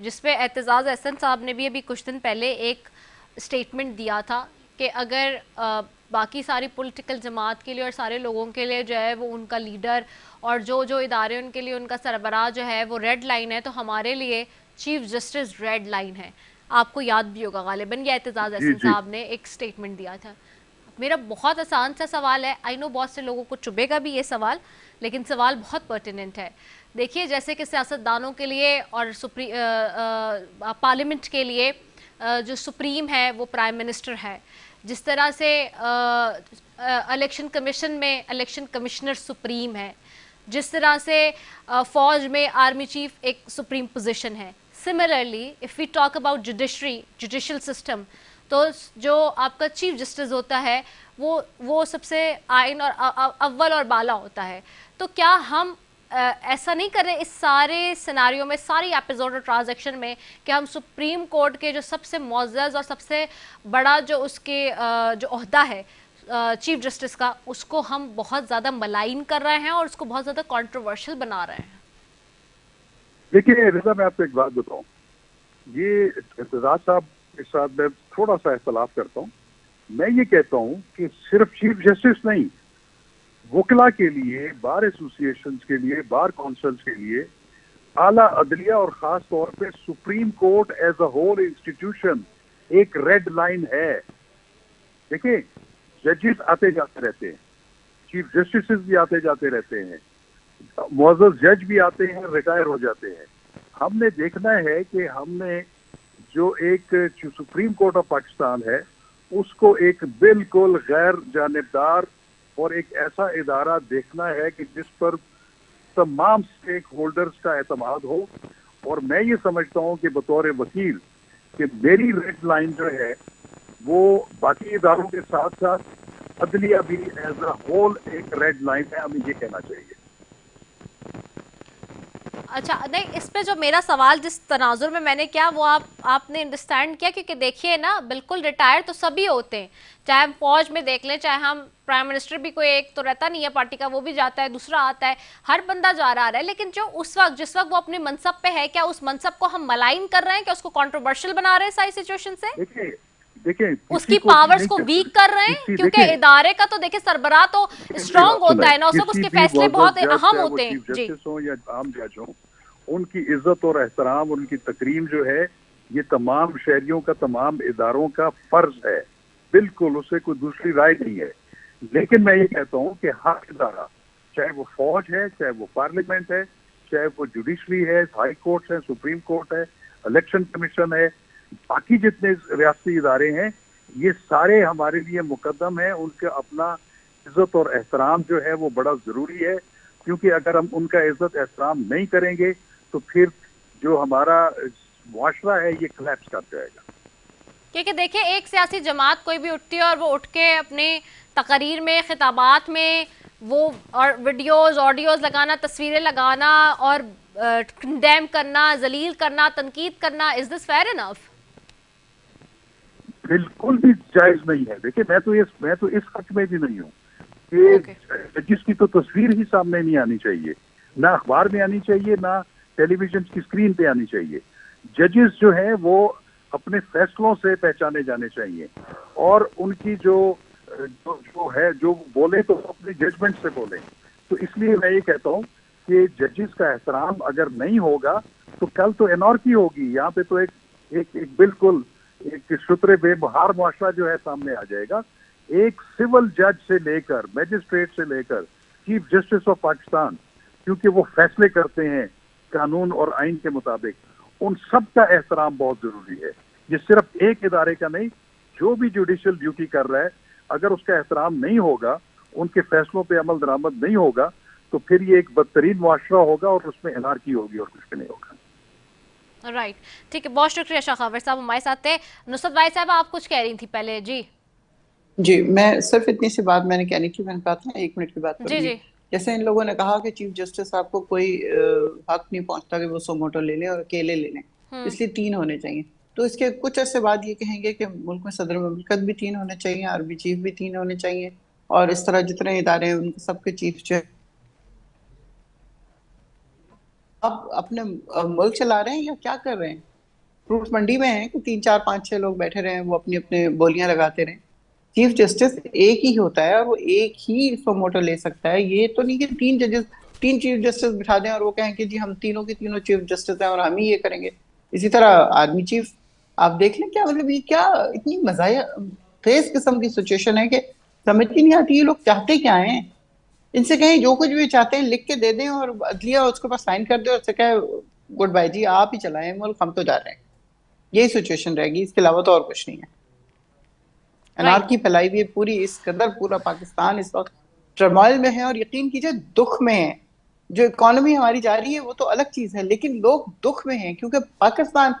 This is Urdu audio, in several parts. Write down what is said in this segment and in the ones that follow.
جس پہ اعتزاز احسن صاحب نے بھی ابھی کچھ دن پہلے ایک اسٹیٹمنٹ دیا تھا کہ اگر باقی ساری پولیٹیکل جماعت کے لیے اور سارے لوگوں کے لیے جو ہے وہ ان کا لیڈر اور جو ادارے ان کے لیے ان کا سربراہ جو ہے وہ ریڈ لائن ہے، تو ہمارے لیے چیف جسٹس ریڈ لائن ہے. آپ کو یاد بھی ہوگا غالباً یہ اعتزاز جی احسن جی صاحب نے ایک اسٹیٹمنٹ دیا تھا. میرا بہت آسان سا سوال ہے، آئی نو بہت سے لوگوں کو چبھے گا بھی یہ سوال، لیکن سوال بہت پرٹیننٹ ہے. دیکھیے جیسے کہ سیاستدانوں کے لیے اور پارلیمنٹ کے لیے جو سپریم ہے وہ پرائم منسٹر ہے، جس طرح سے الیکشن کمیشن میں الیکشن کمشنر سپریم ہے، جس طرح سے فوج میں آرمی چیف ایک سپریم پوزیشن ہے. Similarly if we talk about judicial system, تو جو آپ کا چیف جسٹس ہوتا ہے وہ سب سے آئین اور اول اور بالا ہوتا ہے. تو کیا ہم ایسا نہیں کر رہے اس سارے سیناریو میں، ساری ایپیزوڈ اور ٹرانزیکشن میں، کہ ہم سپریم کورٹ کے جو سب سے معزز اور سب سے بڑا جو اس کے جو عہدہ ہے چیف جسٹس کا، اس کو ہم بہت زیادہ ملائن کر رہے ہیں اور اس کو بہت زیادہ کنٹروورشل بنا رہے ہیں؟ دیکھیے رضا، میں آپ کو ایک بات بتاؤں، یہ اعتزاز صاحب کے ساتھ میں تھوڑا سا اختلاف کرتا ہوں. میں یہ کہتا ہوں کہ صرف چیف جسٹس نہیں، وکلا کے لیے، بار ایسوسی ایشنز کے لیے، بار کونسلز کے لیے، اعلیٰ عدلیہ اور خاص طور پہ supreme court as a whole institution ایک ریڈ لائن ہے. دیکھیں ججز آتے جاتے رہتے ہیں، چیف جسٹسز بھی آتے جاتے رہتے ہیں، معزز جج بھی آتے ہیں، ریٹائر ہو جاتے ہیں. ہم نے دیکھنا ہے کہ ہم نے جو ایک سپریم کورٹ آف پاکستان ہے اس کو ایک بالکل غیر جانبدار اور ایک ایسا ادارہ دیکھنا ہے کہ جس پر تمام سٹیک ہولڈرز کا اعتماد ہو. اور میں یہ سمجھتا ہوں کہ بطور وکیل کہ میری ریڈ لائن جو ہے وہ باقی اداروں کے ساتھ ساتھ عدلیہ بھی ایز اے ہول ایک ریڈ لائن ہے، ہمیں یہ کہنا چاہیے. اچھا نہیں، اس پہ جو میرا سوال جس تناظر میں نے کیا وہ آپ نے انڈرسٹینڈ کیا، کیونکہ دیکھیے نا بالکل ریٹائر تو سبھی ہوتے ہیں، چاہے ہم فوج میں دیکھ لیں، چاہے ہم پرائم منسٹر بھی کوئی ایک تو رہتا نہیں ہے پارٹی کا، وہ بھی جاتا ہے، دوسرا آتا ہے، ہر بندہ جا رہا ہے. لیکن جو جس وقت وہ اپنے منصب پہ ہے، کیا اس منصب کو ہم ملائن کر رہے ہیں، کیا اس کو کنٹروورشل بنا رہے ہیں ساری سچویشن سے؟ دیکھیں اس کسی کی کو بھی پاورز نہیں کو ویک کر رہے ہیں؟ کیونکہ دیکھیں ادارے کا تو دیکھیں سربراہ تو میری اسٹرانگ بات ہوتا سنیں، ہے نا، اس وقت اس کسی کے بھی فیصلے معزز بہت جج اہم چاہے وہ ہوتے ہیں. چیف جی جسٹس ہوں یا عام جج ہوں، ان کی عزت اور احترام، ان کی تکریم جو ہے یہ تمام شہریوں کا، تمام اداروں کا فرض ہے. بالکل اس سے کوئی دوسری رائے نہیں ہے. لیکن میں یہ کہتا ہوں کہ ہر ادارہ، چاہے وہ فوج ہے، چاہے وہ پارلیمنٹ ہے، چاہے وہ جوڈیشری ہے، ہائی کورٹ ہے، سپریم کورٹ ہے، الیکشن کمیشن ہے، باقی جتنے ریاستی ادارے ہیں، یہ سارے ہمارے لیے مقدم ہیں. ان کا اپنا عزت اور احترام جو ہے وہ بڑا ضروری ہے، کیونکہ اگر ہم ان کا عزت احترام نہیں کریں گے تو پھر جو ہمارا معاشرہ ہے یہ کلیپس کر جائے گا. کیونکہ دیکھیں ایک سیاسی جماعت کوئی بھی اٹھتی ہے اور وہ اٹھ کے اپنے تقاریر میں، خطابات میں وہ اور ویڈیوز، آڈیوز لگانا، تصویریں لگانا اور کنڈیم کرنا، ذلیل کرنا، تنقید کرنا، از دس فیئر انف؟ بالکل بھی جائز نہیں ہے. دیکھیں میں تو اس حق میں بھی نہیں ہوں اوکے. کہ جس کی تو تصویر ہی سامنے نہیں آنی چاہیے، نہ اخبار میں آنی چاہیے، نہ ٹیلی ویژن کی اسکرین پہ آنی چاہیے. ججز جو ہیں وہ اپنے فیصلوں سے پہچانے جانے چاہیے، اور ان کی جو بولے تو اپنے ججمنٹ سے بولیں. تو اس لیے میں یہ کہتا ہوں کہ ججز کا احترام اگر نہیں ہوگا تو کل تو انارکی ہوگی. یہاں پہ تو ایک بالکل ایک شتر بے بہار معاشرہ جو ہے سامنے آ جائے گا. ایک سول جج سے لے کر، میجسٹریٹ سے لے کر چیف جسٹس آف پاکستان، کیونکہ وہ فیصلے کرتے ہیں قانون اور آئین کے مطابق، ان سب کا احترام بہت ضروری ہے. یہ صرف ایک ادارے کا نہیں، جو بھی جوڈیشل ڈیوٹی کر رہا ہے اگر اس کا احترام نہیں ہوگا، ان کے فیصلوں پہ عمل درآمد نہیں ہوگا، تو پھر یہ ایک بدترین معاشرہ ہوگا اور اس میں انارکی ہوگی اور کچھ بھی نہیں ہوگا. رائٹ، ٹھیک ہے، بہت شکریہ شاخاور صاحب ہمارے ساتھ تھے. نصرت بھائی صاحب آپ کچھ کہہ رہی تھی پہلے. جی جی، میں صرف اتنی سی بات میں نے کہنی تھی، میں نے کہا تھا 1 منٹ کی بات کروں جی گی. جی جیسے ان لوگوں نے کہا کہ چیف جسٹس صاحب کو کوئی حق نہیں پہنچتا کہ وہ سوموٹو لے لیں اور اکیلے لے لیں، اس لیے 3 ہونے چاہیے. تو اس کے کچھ عرصے بعد یہ کہیں گے کہ ملک میں صدر مملکت بھی 3 ہونے چاہیے، آرمی چیف بھی 3 ہونے چاہیے، اور اس طرح جتنے ادارے ہیں ان سب کے چیف جو آپ اپنے ملک چلا رہے ہیں یا کیا کر رہے ہیں؟ فروٹ منڈی میں ہیں کہ 3 4 5 6 لوگ بیٹھے رہے ہیں وہ اپنی اپنے بولیاں لگاتے رہیں؟ چیف جسٹس ایک ہی ہوتا ہے اور وہ ایک ہی موٹو لے سکتا ہے. یہ تو نہیں کہ 3 ججز 3 چیف جسٹس بٹھا دیں اور وہ کہیں کہ جی ہم تینوں کے تینوں چیف جسٹس ہیں اور ہم ہی یہ کریں گے. اسی طرح آرمی چیف آپ دیکھ لیں کیا مطلب یہ کیا اتنی مزاحیہ خیز قسم کی سچویشن ہے کہ سمجھ کی نہیں آتی یہ لوگ چاہتے کیا ہیں. ان سے کہیں جو کچھ بھی چاہتے ہیں لکھ کے دے دیں اور عدلیہ اس کے پاس سائن کر دے اور اس سے کہے گڈ بائی جی آپ ہی چلائیں ملک ہم تو جا رہے ہیں. یہی سچویشن رہے گی, اس کے علاوہ تو اور کچھ نہیں ہے. رائٹ. انارکی پھیلائی ہوئی ہے پوری, اس قدر پورا پاکستان اس وقت ٹرمائل میں ہے اور یقین کیجئے دکھ میں ہے. جو اکانومی ہماری جا رہی ہے وہ تو الگ چیز ہے لیکن لوگ دکھ میں ہیں کیونکہ پاکستان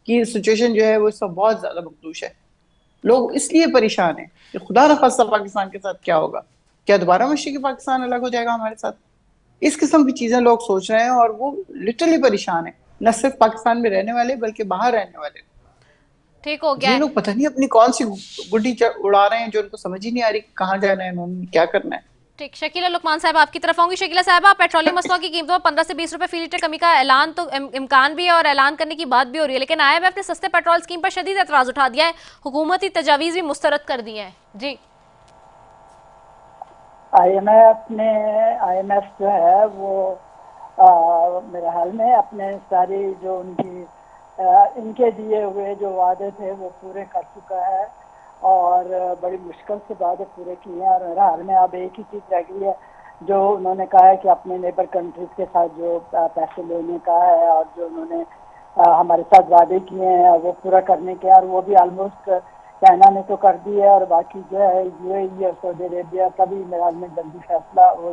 کی سچویشن جو ہے وہ اس وقت بہت زیادہ مخدوش ہے. لوگ اس لیے پریشان ہیں کہ خدا نہ خواستہ پاکستان کے ساتھ کیا ہوگا, کیا دوبارہ مشرقی پاکستان الگ ہو جائے گا ہمارے ساتھ. اس قسم کی چیزیں لوگ سوچ رہے ہیں اور وہ لٹرلی پریشان ہیں, نہ صرف پاکستان میں رہنے والے بلکہ باہر رہنے والے. ٹھیک ہو گیا یہ ہے. لوگ پتہ نہیں اپنی کون سی گڈی اڑا رہے ہیں جو ان کو سمجھ ہی نہیں آ رہی کہاں جانا ہے, انہوں نے کیا کرنا ہے. ٹھیک, شکیلہ لقمان صاحب آپ کی طرف آؤں گی. شکیلہ صاحبہ, پیٹرولیم مسئلہ کی قیمتوں میں 15 سے 20 روپے فی لیٹر کمی کا اعلان تو امکان بھی ہے اور اعلان کرنے کی بات بھی ہو رہی ہے, لیکن IMF نے سستے پیٹرول اسکیم پر شدید اعتراض اٹھا دیا ہے, حکومتی تجاویز بھی مسترد کر دی ہیں. جی آئی ایم ایف جو ہے وہ میرے حال میں اپنے ساری جو ان کے دیے ہوئے جو وعدے تھے وہ پورے کر چکا ہے اور بڑی مشکل سے وعدے پورے کیے ہیں. اور میرے حال میں اب ایک ہی چیز رہ گئی ہے جو انہوں نے کہا ہے کہ اپنے نیبر کنٹریز کے ساتھ جو پیسے لینے کا ہے اور جو انہوں نے ہمارے ساتھ وعدے کیے ہیں وہ پورا کرنے کے, اور وہ بھی آلموسٹ چائنا نے تو کر دی ہے اور باقی جو ہے یو اے ای اور سعودی عربیہ کا بھی میرے حال میں جلدی فیصلہ وہ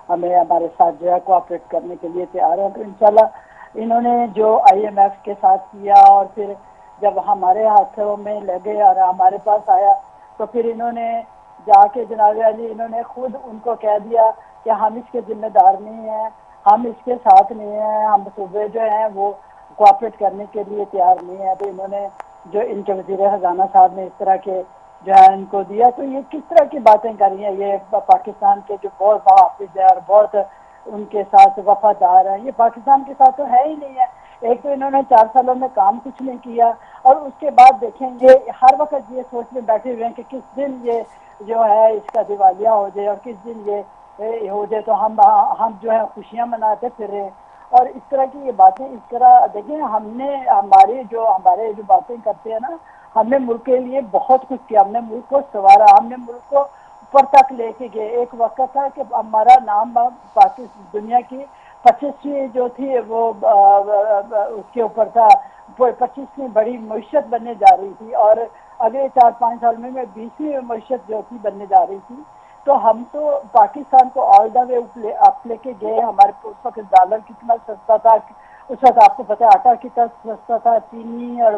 ہمیں ہمارے ساتھ جو ہے کوآپریٹ کرنے کے لیے تیار ہے. تو انشاءاللہ انہوں نے جو آئی ایم ایف کے ساتھ کیا اور پھر جب ہمارے ہاتھوں میں لگے اور ہمارے پاس آیا تو پھر انہوں نے جا کے جناب علی انہوں نے خود ان کو کہہ دیا کہ ہم اس کے ذمہ دار نہیں ہیں, ہم اس کے ساتھ نہیں ہیں, ہم صوبے جو ہیں وہ کوآپریٹ کرنے کے لیے تیار نہیں ہیں. تو انہوں نے جو ان کے وزیر خزانہ صاحب نے اس طرح کے جو ہے ان کو دیا, تو یہ کس طرح کی باتیں کر رہی ہیں یہ پاکستان کے جو بہت محافظ ہے اور بہت ان کے ساتھ وفادار ہیں, یہ پاکستان کے ساتھ تو ہے ہی نہیں ہے. ایک تو انہوں نے 4 سالوں میں کام کچھ نہیں کیا اور اس کے بعد دیکھیں یہ ہر وقت یہ سوچ میں بیٹھے ہوئے ہیں کہ کس دن یہ جو ہے اس کا دیوالیہ ہو جائے اور کس دن یہ ہو جائے تو ہم جو ہے خوشیاں مناتے پھر رہے. اور اس طرح کی یہ باتیں اس طرح دیکھیں ہمارے جو باتیں کرتے ہیں نا, ہم نے ملک کے لیے بہت کچھ کیا, ہم نے ملک کو سنوارا, ہم نے ملک کو اوپر تک لے کے گئے. ایک وقت تھا کہ ہمارا نام پاکستان دنیا کی 25ویں جو تھی وہ اس کے اوپر تھا, 25ویں بڑی معیشت بننے جا رہی تھی اور اگلے 4-5 سال میں 20ویں معیشت جو تھی بننے جا رہی تھی. تو ہم تو پاکستان کو آل دا وے اپ لے کے گئے. ہمارے اس وقت ڈالر کتنا سستا تھا, اس وقت آپ کو پتہ ہے آٹا کتنا سستا تھا, چینی اور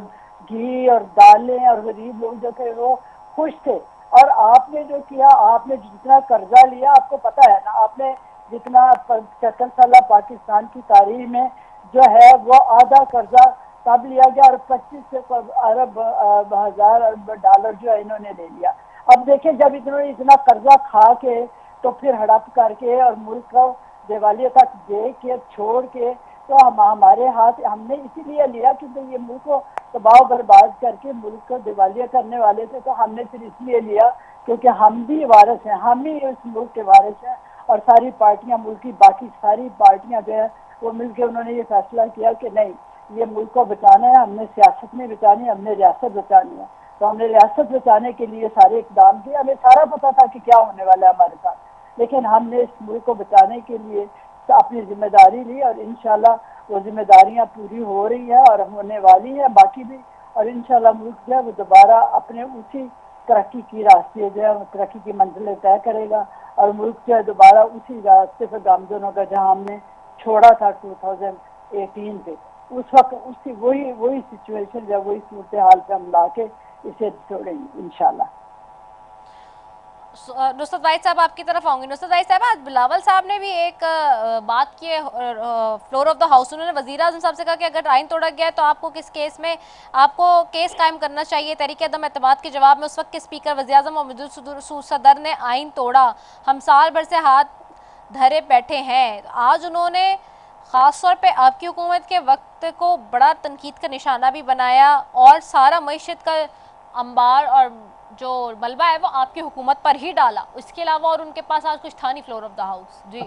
گھی اور دالیں, اور غریب لوگ جو تھے وہ خوش تھے. اور آپ نے جو کیا, آپ نے جتنا قرضہ لیا آپ کو پتہ ہے نا, آپ نے جتنا 75 سالہ پاکستان کی تاریخ میں جو ہے وہ آدھا قرضہ تب لیا گیا اور 25 ارب ڈالر جو ہے انہوں نے لے لیا. اب دیکھیں جب انہوں نے اتنا قرضہ کھا کے تو پھر ہڑپ کر کے اور ملک کو دیوالیہ تک دے کے چھوڑ کے, تو ہمارے ہاتھ ہم نے اسی لیے لیا کیونکہ یہ ملک کو تباہ و برباد کر کے ملک کو دیوالیہ کرنے والے تھے. تو ہم نے پھر اس لیے لیا کیونکہ ہم بھی وارث ہیں, ہم ہی اس ملک کے وارث ہیں. اور ساری پارٹیاں ملک کی باقی ساری پارٹیاں جو ہے وہ مل کے انہوں نے یہ فیصلہ کیا کہ نہیں یہ ملک کو بچانا ہے, ہم نے سیاست میں بچانی ہے, ہم نے ریاست بچانی ہے. تو ہم نے ریاست بچانے کے لیے سارے اقدام کیے. ہمیں سارا پتہ تھا کہ کیا ہونے والا ہے ہمارے ساتھ, لیکن ہم نے اس ملک کو بچانے کے لیے اپنی ذمہ داری لی اور انشاءاللہ وہ ذمہ داریاں پوری ہو رہی ہیں اور ہونے والی ہیں باقی بھی. اور انشاءاللہ ملک جو ہے وہ دوبارہ اپنے اسی ترقی کی راستے جو ہے ترقی کی منزلیں طے کرے گا اور ملک جو ہے دوبارہ اسی راستے پہ گامزن ہوگا جہاں ہم نے چھوڑا تھا 2018 پہ. اس وقت وہی سچویشن یا وہی صورتحال پہ ہم لا کے اسے چھوڑیں گے انشاءاللہ. نصرت واحد صاحب آپ کی طرف آؤں گی. نصرت واحد صاحب, آج بلاول صاحب نے بھی ایک بات کی ہے فلور آف دا ہاؤس. انہوں نے وزیر اعظم صاحب سے کہا کہ اگر آئین توڑا گیا ہے تو آپ کو کس کیس میں آپ کو کیس قائم کرنا چاہیے. تحریک عدم اعتماد کے جواب میں اس وقت کے اسپیکر وزیر اعظم اور موجود صدر نے آئین توڑا, ہم سال بھر سے ہاتھ دھرے بیٹھے ہیں. آج انہوں نے خاص طور پہ آپ کی حکومت کے وقت کو بڑا تنقید کا نشانہ بھی بنایا، اور سارا معیشت کا انبار اور جو ملبہ ہے وہ آپ کی حکومت پر ہی ڈالا، اس کے علاوہ اور ان کے پاس آج کچھ تھا نہیں فلور آف دا ہاؤس. جی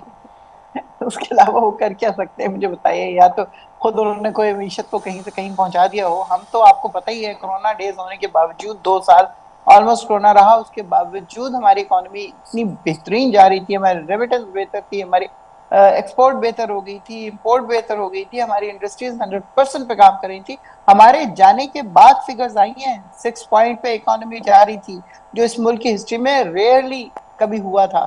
اس کے علاوہ وہ کر کیا سکتے ہیں مجھے بتائیے؟ یا تو خود انہوں نے کوئی معیشت کو کہیں سے کہیں پہنچا دیا ہو. ہم تو آپ کو پتہ ہی ہے کرونا ڈیز ہونے کے باوجود 2 سال آلموسٹ کرونا رہا، اس کے باوجود ہماری اکانومی اتنی بہترین جا رہی تھی، ہماری ریمیٹنس بہتر تھی، ہماری ایکسپورٹ بہتر ہو گئی تھی، امپورٹ بہتر ہو گئی تھی، ہماری انڈسٹریز 100% پہ کام کر رہی تھی. ہمارے جانے کے بعد فگرز آئی ہیں 6 پوائنٹ پہ اکانومی جا رہی تھی، جو اس ملک کی ہسٹری میں ریئرلی کبھی ہوا تھا.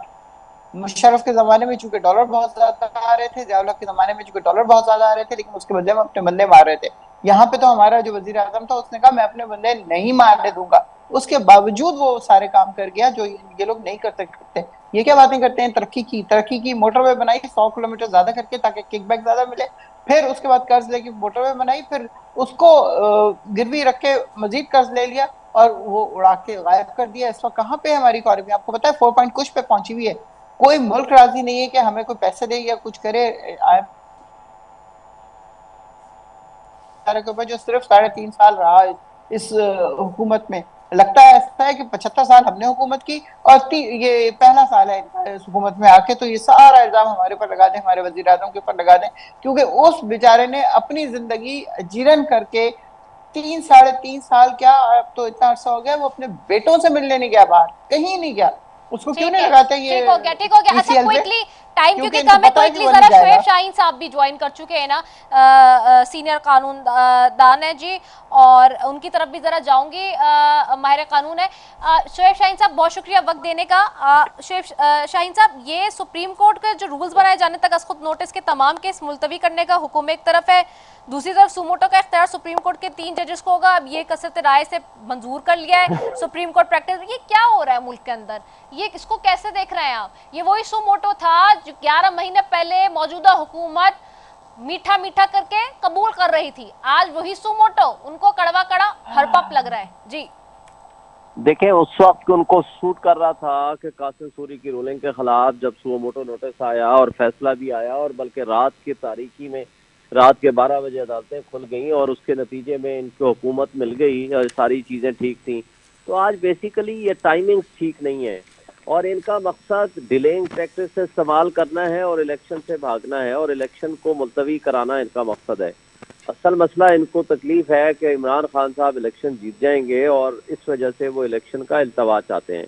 مشرف کے زمانے میں چونکہ ڈالر بہت زیادہ آ رہے تھے، ضیاء الحق کے زمانے میں چونکہ ڈالر بہت زیادہ آ رہے تھے، لیکن اس کے بدلے میں اپنے بندے مار رہے تھے. یہاں پہ تو ہمارا جو وزیر اعظم تھا اس نے کہا میں اپنے بندے نہیں مارنے دوں گا، اس کے باوجود وہ سارے کام کر گیا جو یہ لوگ نہیں کر سکتے. یہ کیا باتیں کرتے ہیں؟ ترقی کی موٹر وے بنائی 100 کلومیٹر زیادہ کر کے تاکہ کک بیک زیادہ ملے، پھر اس کے بعد قرض لے کے موٹر وے بنائی، پھر اس کو گروی رکھ کے مزید قرض لے لیا اور وہ اڑا کے غائب کر دیا. اس وقت کہاں پہ ہماری اکانومی؟ آپ کو پتا ہے 4 پوائنٹ کچھ پہ پہنچی ہوئی ہے. کوئی ملک راضی نہیں ہے کہ ہمیں کوئی پیسے دے یا کچھ کرے. جو صرف 3.5 سال رہا اس حکومت میں، لگتا ہے ایسا ہے کہ 75 سال ہم نے حکومت کی اور یہ پہلا سال ہے اس حکومت میں آ کے، تو یہ سارا الزام ہمارے اوپر لگا دیں، ہمارے وزیر اعظم کے اوپر لگا دیں، کیونکہ اس بیچارے نے اپنی زندگی جیرن کر کے 3.5 سال کیا، اب تو اتنا عرصہ ہو گیا، وہ اپنے بیٹوں سے ملنے نہیں گیا، باہر کہیں نہیں گیا. اس کو کیوں ٹھیک نہیں ہے، لگاتے ٹھیک یہ ہو گیا، ٹھیک ہو گیا. پی اچھا سی ایل پہ؟ کوئکلی، ٹائم کیونکہ کیونکہ ان کو کم ہے، پتا ہے کہ کوئکلی وہ ذرا نہیں جائے شعیب گا. شاہین صاحب بھی جوائن کر چکے ہیں نا، سینئر قانون دان ہے جی، اور ان کی طرف بھی ذرا جاؤں گی، ماہر قانون ہے. شعیب شاہین صاحب بہت شکریہ وقت دینے کا. شعیب شاہین صاحب، یہ سپریم کورٹ کے جو رولز بنائے جانے تک از خود نوٹس کے تمام کیس ملتوی کرنے کا حکم ایک طرف ہے، دوسری طرف سوموٹو کا اختیار سپریم کورٹ کے 3 ججز کو ہوگا. اب یہ کثرت رائے سے منظور کر لیا ہے سپریم کورٹ پریکٹس. یہ کیا ہو رہا ہے ملک کے اندر؟ یہ اس کو کیسے دیکھ رہے ہیں آپ؟ یہ وہی سوموٹو تھا جو 11 مہینے پہلے موجودہ حکومت میٹھا میٹھا کر کے قبول کر رہی تھی، آج وہی سوموٹو ان کو کڑوا کڑا ہر پپ لگ رہا ہے. جی دیکھیں، اس وقت ان کو سوٹ کر رہا تھا کہ قاسم سوری کی رولنگ کے خلاف جب سوموٹو نوٹس آیا اور فیصلہ بھی آیا، اور بلکہ رات کی تاریکی میں رات کے 12 بجے عدالتیں کھل گئیں اور اس کے نتیجے میں ان کو حکومت مل گئی اور ساری چیزیں ٹھیک تھیں. تو آج بیسیکلی یہ ٹائمنگ ٹھیک نہیں ہے، اور ان کا مقصد ڈیلینگ پریکٹس سے استعمال کرنا ہے اور الیکشن سے بھاگنا ہے، اور الیکشن کو ملتوی کرانا ان کا مقصد ہے. اصل مسئلہ ان کو تکلیف ہے کہ عمران خان صاحب الیکشن جیت جائیں گے، اور اس وجہ سے وہ الیکشن کا التوا چاہتے ہیں.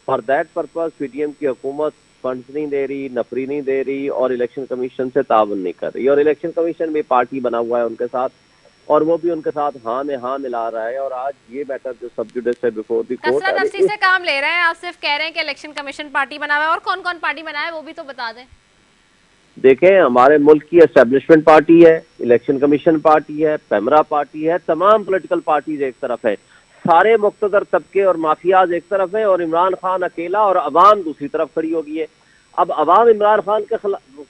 For that purpose P T M کی حکومت فنڈز نہیں دے رہی، نفری نہیں دے رہی، اور الیکشن کمیشن سے تعاون نہیں کر رہی، اور الیکشن کمیشن بھی پارٹی بنا ہوا ہے ان کے ساتھ، اور وہ بھی ان کے ساتھ ہاں میں ہاں ملا رہا ہے. اور آج یہ میٹر جو سب جوڈس ہے بیفور دی کورٹ، کثرت نفسی سے کام لے رہے ہیں آپ، صرف کہہ رہے ہیں کہ الیکشن کمیشن پارٹی بنا ہوا ہے. اور کون کون پارٹی بنا ہے وہ بھی تو بتا دیں. دیکھیں، ہمارے ملک کی اسٹیبلشمنٹ پارٹی ہے، الیکشن کمیشن پارٹی ہے، پیمرا پارٹی ہے، تمام پولیٹیکل پارٹیز ایک طرف ہے، سارے مقتدر طبقے اور مافیاز ایک طرف ہیں، اور عمران خان اکیلا اور عوام دوسری طرف کھڑی ہو گئی ہے. اب عوام عمران خان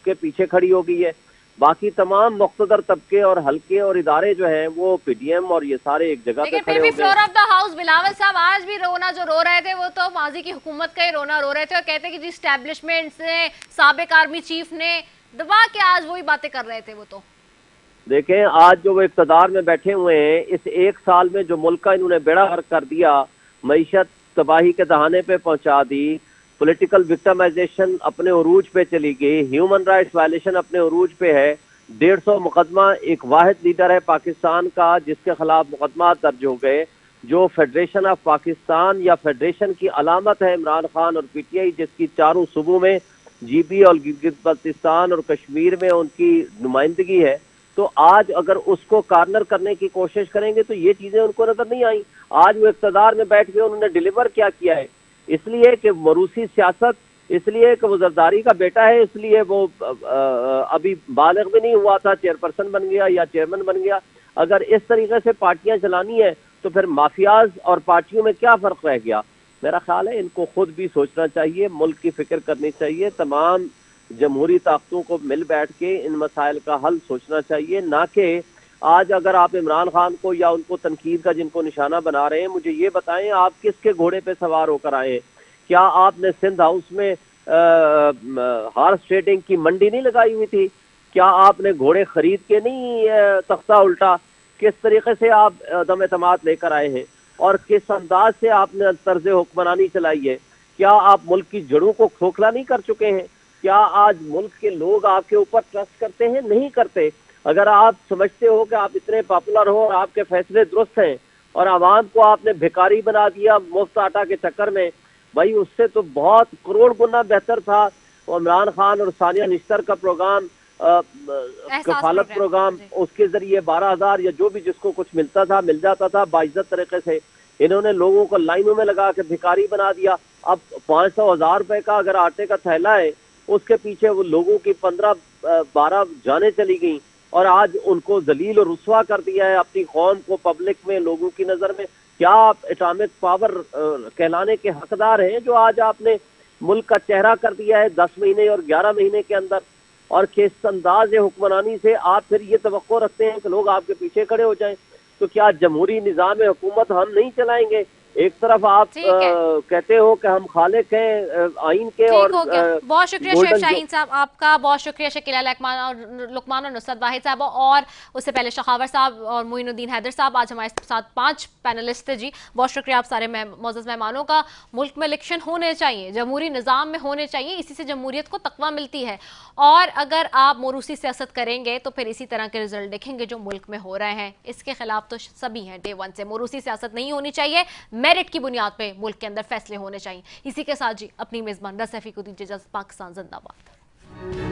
کے پیچھے کھڑی ہو گئی ہے، باقی تمام مقتدر طبقے اور حلقے اور ادارے جو ہیں وہ پی ڈی ایم اور یہ سارے ایک جگہ پہ لیکن کھڑے پھر بھی ہو گئے. Floor of the house Bilawal صاحب آج بھی رونا جو رو رہے تھے وہ تو ماضی کی حکومت کا ہی رونا رو رہے تھے، اور کہتے کہ جی اسٹیبلشمنٹ نے، سابق آرمی چیف نے دبا کے آج وہی باتیں کر رہے تھے. وہ تو دیکھیں، آج جو وہ اقتدار میں بیٹھے ہوئے ہیں، اس 1 سال میں جو ملک کا انہوں نے بیڑا غرق کر دیا، معیشت تباہی کے دہانے پہ پہنچا دی، پولیٹیکل وکٹمائزیشن اپنے عروج پہ چلی گئی، ہیومن رائٹس وائلیشن اپنے عروج پہ ہے، 150 مقدمہ، ایک واحد لیڈر ہے پاکستان کا جس کے خلاف مقدمات درج ہو گئے، جو فیڈریشن آف پاکستان یا فیڈریشن کی علامت ہے عمران خان اور پی ٹی آئی، جس کی چاروں صوبوں میں جی بی اور گلگت بلتستان اور کشمیر میں ان کی نمائندگی ہے. تو آج اگر اس کو کارنر کرنے کی کوشش کریں گے تو یہ چیزیں ان کو نظر نہیں آئیں. آج وہ اقتدار میں بیٹھ کے انہوں نے ڈیلیور کیا ہے، اس لیے کہ موروثی سیاست، اس لیے کہ وہ زرداری کا بیٹا ہے، اس لیے وہ ابھی بالغ بھی نہیں ہوا تھا، چیئرپرسن بن گیا یا چیئرمین بن گیا. اگر اس طریقے سے پارٹیاں چلانی ہے تو پھر مافیاز اور پارٹیوں میں کیا فرق رہ گیا؟ میرا خیال ہے ان کو خود بھی سوچنا چاہیے، ملک کی فکر کرنی چاہیے، تمام جمہوری طاقتوں کو مل بیٹھ کے ان مسائل کا حل سوچنا چاہیے، نہ کہ آج اگر آپ عمران خان کو یا ان کو تنقید کا جن کو نشانہ بنا رہے ہیں، مجھے یہ بتائیں آپ کس کے گھوڑے پہ سوار ہو کر آئے ہیں؟ کیا آپ نے سندھ ہاؤس میں ہارس ٹریڈنگ کی منڈی نہیں لگائی ہوئی تھی؟ کیا آپ نے گھوڑے خرید کے نہیں تختہ الٹا؟ کس طریقے سے آپ عدم اعتماد لے کر آئے ہیں اور کس انداز سے آپ نے طرز حکمرانی چلائی ہے؟ کیا آپ ملک کی جڑوں کو کھوکھلا نہیں کر چکے ہیں؟ کیا آج ملک کے لوگ آپ کے اوپر ٹرسٹ کرتے ہیں؟ نہیں کرتے۔ اگر آپ سمجھتے ہو کہ آپ اتنے پاپولر ہو اور آپ کے فیصلے درست ہیں اور عوام کو آپ نے بھکاری بنا دیا مفت آٹا کے چکر میں، بھائی اس سے تو بہت کروڑ گنا بہتر تھا عمران خان اور ثانیہ نشتر کا پروگرام، کفالت پروگرام، اس کے ذریعے 12,000 یا جو بھی جس کو کچھ ملتا تھا مل جاتا تھا باعزت طریقے سے۔ انہوں نے لوگوں کو لائنوں میں لگا کے بھکاری بنا دیا۔ اب 500,000 روپے کا اگر آٹے کا تھیلا ہے، اس کے پیچھے وہ لوگوں کی 15-12 جانیں چلی گئیں اور آج ان کو ذلیل اور رسوا کر دیا ہے اپنی قوم کو پبلک میں، لوگوں کی نظر میں۔ کیا آپ اٹامک پاور کہلانے کے حقدار ہیں جو آج آپ نے ملک کا چہرہ کر دیا ہے 10 مہینے اور 11 مہینے کے اندر؟ اور کس انداز حکمرانی سے آپ پھر یہ توقع رکھتے ہیں کہ لوگ آپ کے پیچھے کھڑے ہو جائیں؟ تو کیا جمہوری نظام حکومت ہم نہیں چلائیں گے؟ ایک طرف آپ کہتے ہو کہ ہم خالق ہیں آئین کے، اور ٹھیک ہو گیا، بہت شکریہ شیخ شاہین صاحب آپ کا، بہت شکریہ شکیلہ لقمان اور نصرت واحد صاحب، اور اس سے پہلے شخاور صاحب اور معین الدین حیدر صاحب۔ آج ہمارے ساتھ 5 پینلسٹ تھے جی، بہت شکریہ آپ سارے معزز مہمانوں کا۔ ملک میں الیکشن ہونے چاہیے، جمہوری نظام میں ہونے چاہیے، اسی سے جمہوریت کو تقویٰ ملتی ہے، اور اگر آپ موروثی سیاست کریں گے تو پھر اسی طرح کے رزلٹ دیکھیں گے جو ملک میں ہو رہے ہیں۔ اس کے خلاف تو سبھی ہیں ڈے 1 سے، موروثی سیاست نہیں ہونی چاہیے، میرٹ کی بنیاد پہ ملک کے اندر فیصلے ہونے چاہیے۔ اسی کے ساتھ جی اپنی میزبان رضا سیفی کو دیجیے اجازت۔ پاکستان زندہ باد۔